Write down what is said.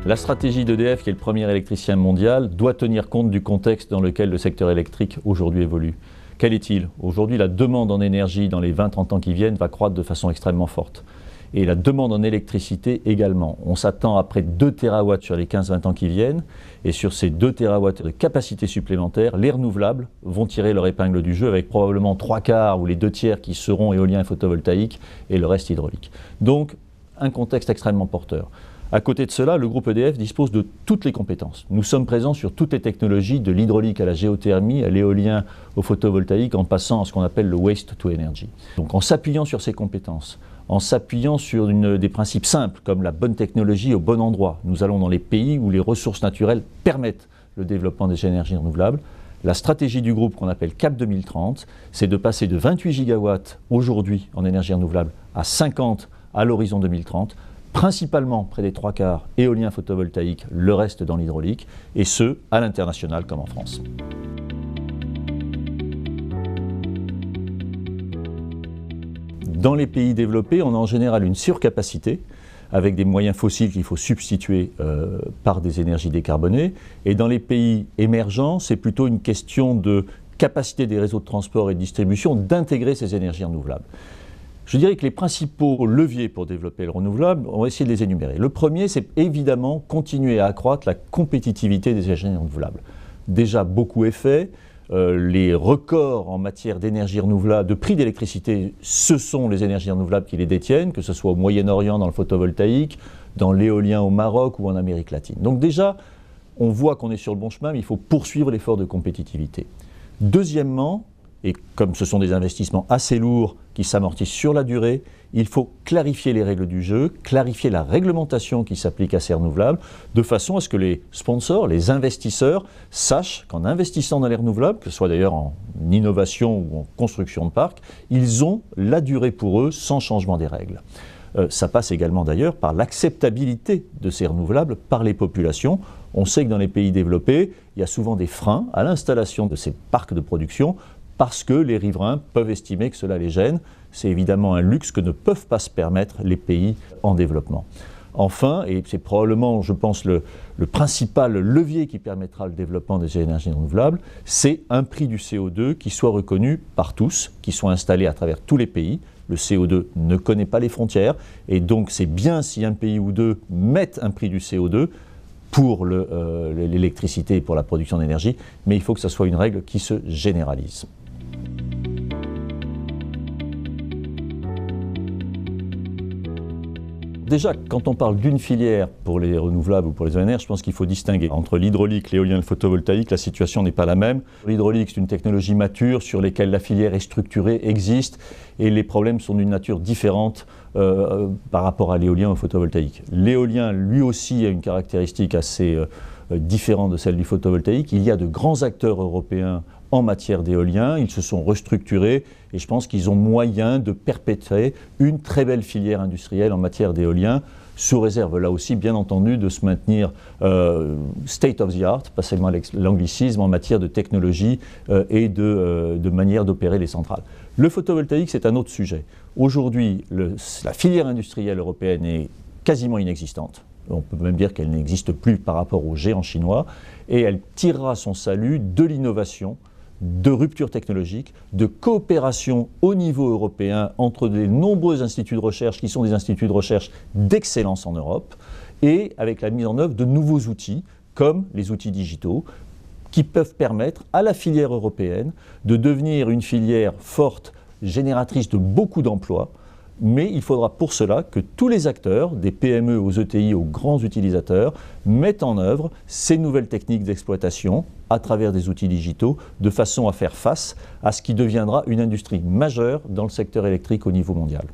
La stratégie d'EDF, qui est le premier électricien mondial, doit tenir compte du contexte dans lequel le secteur électrique aujourd'hui évolue. Quel est-il? Aujourd'hui, la demande en énergie dans les 20-30 ans qui viennent va croître de façon extrêmement forte. Et la demande en électricité également. On s'attend à près de 2 TW sur les 15-20 ans qui viennent. Et sur ces 2 TW de capacité supplémentaire, les renouvelables vont tirer leur épingle du jeu avec probablement 3/4 ou les 2/3 qui seront éoliens et photovoltaïques et le reste hydraulique. Donc, un contexte extrêmement porteur. À côté de cela, le groupe EDF dispose de toutes les compétences. Nous sommes présents sur toutes les technologies, de l'hydraulique à la géothermie, à l'éolien, au photovoltaïque, en passant à ce qu'on appelle le waste to energy. Donc en s'appuyant sur ces compétences, en s'appuyant sur des principes simples, comme la bonne technologie au bon endroit, nous allons dans les pays où les ressources naturelles permettent le développement des énergies renouvelables. La stratégie du groupe qu'on appelle CAP 2030, c'est de passer de 28 gigawatts aujourd'hui en énergie renouvelable à 50 à l'horizon 2030, principalement près des 3/4 éolien photovoltaïque, le reste dans l'hydraulique, et ce, à l'international comme en France. Dans les pays développés, on a en général une surcapacité, avec des moyens fossiles qu'il faut substituer par des énergies décarbonées. Et dans les pays émergents, c'est plutôt une question de capacité des réseaux de transport et de distribution d'intégrer ces énergies renouvelables. Je dirais que les principaux leviers pour développer le renouvelable, on va essayer de les énumérer. Le premier, c'est évidemment continuer à accroître la compétitivité des énergies renouvelables. Déjà, beaucoup est fait. Les records en matière d'énergie renouvelable, de prix d'électricité, ce sont les énergies renouvelables qui les détiennent, que ce soit au Moyen-Orient dans le photovoltaïque, dans l'éolien au Maroc ou en Amérique latine. Donc déjà, on voit qu'on est sur le bon chemin, mais il faut poursuivre l'effort de compétitivité. Deuxièmement, et comme ce sont des investissements assez lourds qui s'amortissent sur la durée, il faut clarifier les règles du jeu, clarifier la réglementation qui s'applique à ces renouvelables, de façon à ce que les sponsors, les investisseurs, sachent qu'en investissant dans les renouvelables, que ce soit d'ailleurs en innovation ou en construction de parcs, ils ont la durée pour eux sans changement des règles. Ça passe également d'ailleurs par l'acceptabilité de ces renouvelables par les populations. On sait que dans les pays développés, il y a souvent des freins à l'installation de ces parcs de production, parce que les riverains peuvent estimer que cela les gêne. C'est évidemment un luxe que ne peuvent pas se permettre les pays en développement. Enfin, et c'est probablement, je pense, le principal levier qui permettra le développement des énergies renouvelables, c'est un prix du CO2 qui soit reconnu par tous, qui soit installé à travers tous les pays. Le CO2 ne connaît pas les frontières, et donc c'est bien si un pays ou deux mettent un prix du CO2 pour l'électricité et pour la production d'énergie, mais il faut que ce soit une règle qui se généralise. Déjà, quand on parle d'une filière pour les renouvelables ou pour les ENR, je pense qu'il faut distinguer entre l'hydraulique, l'éolien et le photovoltaïque. La situation n'est pas la même. L'hydraulique, c'est une technologie mature sur laquelle la filière est structurée, existe, et les problèmes sont d'une nature différente par rapport à l'éolien ou au photovoltaïque. L'éolien, lui aussi, a une caractéristique assez différente de celle du photovoltaïque. Il y a de grands acteurs européens en matière d'éolien, ils se sont restructurés et je pense qu'ils ont moyen de perpétrer une très belle filière industrielle en matière d'éolien, sous réserve là aussi bien entendu de se maintenir state of the art, pas seulement l'anglicisme, en matière de technologie et de manière d'opérer les centrales. Le photovoltaïque, c'est un autre sujet. Aujourd'hui, la filière industrielle européenne est quasiment inexistante. On peut même dire qu'elle n'existe plus par rapport aux géants chinois, et elle tirera son salut de l'innovation, de rupture technologique, de coopération au niveau européen entre les nombreux instituts de recherche qui sont des instituts de recherche d'excellence en Europe, et avec la mise en œuvre de nouveaux outils, comme les outils digitaux, qui peuvent permettre à la filière européenne de devenir une filière forte, génératrice de beaucoup d'emplois, mais il faudra pour cela que tous les acteurs, des PME aux ETI, aux grands utilisateurs, mettent en œuvre ces nouvelles techniques d'exploitation à travers des outils digitaux, de façon à faire face à ce qui deviendra une industrie majeure dans le secteur électrique au niveau mondial.